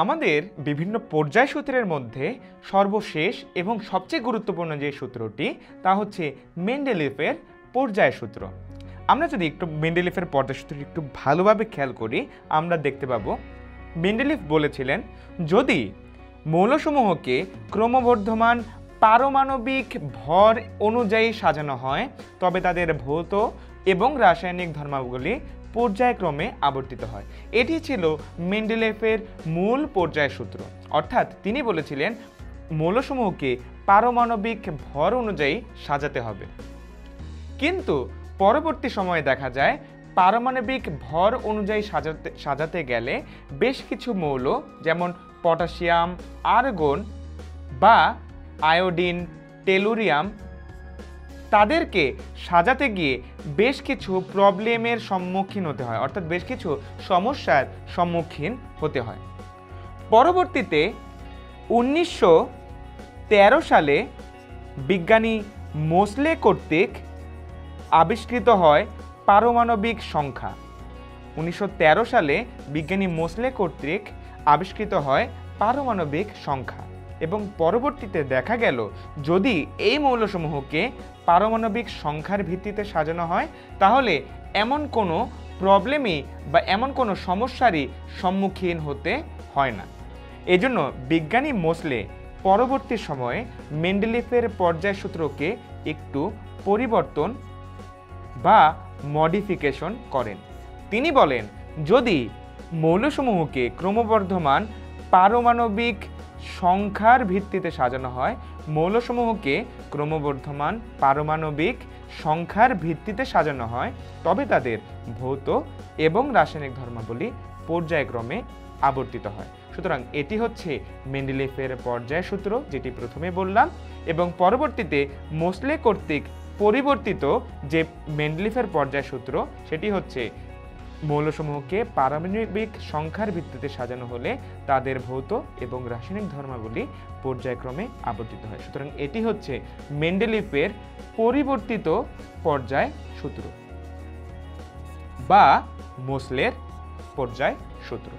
আমাদের বিভিন্ন পর্যায় সূত্রের মধ্যে সর্বশেষ এবং সবচেয়ে গুরুত্বপূর্ণ যে সূত্রটি তা হচ্ছে মেন্ডেলিফের পর্যায় সূত্র। আমরা যদি একটু মেন্ডেলিফের পর্যায় সূত্রটি একটু ভালোভাবে খেয়াল করি, আমরা দেখতে পাবো মেন্ডেলিফ বলেছিলেন যদি মৌলসমূহকে ক্রমবর্ধমান পারমাণবিক ভর অনুযায়ী সাজানো হয় তবে তাদের ভৌত এবং রাসায়নিক ধর্মাবলী পর্যায়ক্রমে আবর্তিত হয়। এটি ছিল মেন্ডেলিফের মূল পর্যায় সূত্র। অর্থাৎ তিনি বলেছিলেন মৌলসমূহকে পারমাণবিক ভর অনুযায়ী সাজাতে হবে। কিন্তু পরবর্তী সময়ে দেখা যায় পারমাণবিক ভর অনুযায়ী সাজাতে গেলে বেশ কিছু মৌল যেমন পটাশিয়াম, আর্গন বা আয়োডিন, টেলুরিয়াম তাদেরকে সাজাতে গিয়ে বেশ কিছু প্রবলেমের সম্মুখীন হতে হয়, অর্থাৎ বেশ কিছু সমস্যার সম্মুখীন হতে হয়। পরবর্তীতে 1913 সালে বিজ্ঞানী মোসলে কর্তৃক আবিষ্কৃত হয় পারমাণবিক সংখ্যা। 1913 সালে বিজ্ঞানী মোসলে কর্তৃক আবিষ্কৃত হয় পারমাণবিক সংখ্যা এবং পরবর্তীতে দেখা গেল যদি এই মৌলসমূহকে পারমাণবিক সংখ্যার ভিত্তিতে সাজানো হয় তাহলে এমন কোনো প্রবলেমই বা এমন কোনো সমস্যারই সম্মুখীন হতে হয় না। এজন্য বিজ্ঞানী মোসলে পরবর্তী সময়ে মেন্ডেলিফের পর্যায় সূত্রকে একটু পরিবর্তন বা মডিফিকেশন করেন। তিনি বলেন যদি মৌলসমূহকে ক্রমবর্ধমান পারমাণবিক সংখ্যার ভিত্তিতে সাজানো হয়, মৌলসমূহকে ক্রমবর্ধমান পারমাণবিক সংখ্যার ভিত্তিতে সাজানো হয় তবে তাদের ভৌত এবং রাসায়নিক ধর্মাবলী পর্যায়ক্রমে আবর্তিত হয়। সুতরাং এটি হচ্ছে মেন্ডেলিফের পর্যায় সূত্র, যেটি প্রথমে বললাম, এবং পরবর্তীতে মোসলে কর্তৃক পরিবর্তিত যে মেন্ডেলিফের পর্যায় সূত্র সেটি হচ্ছে মৌলসমূহকে পারমাণবিক সংখ্যার ভিত্তিতে সাজানো হলে তাদের ভৌত এবং রাসায়নিক ধর্মাবলী পর্যায়ক্রমে আবর্তিত হয়। সুতরাং এটি হচ্ছে মেন্ডেলিফের পরিবর্তিত পর্যায় সূত্র বা মোসলের পর্যায় সূত্র।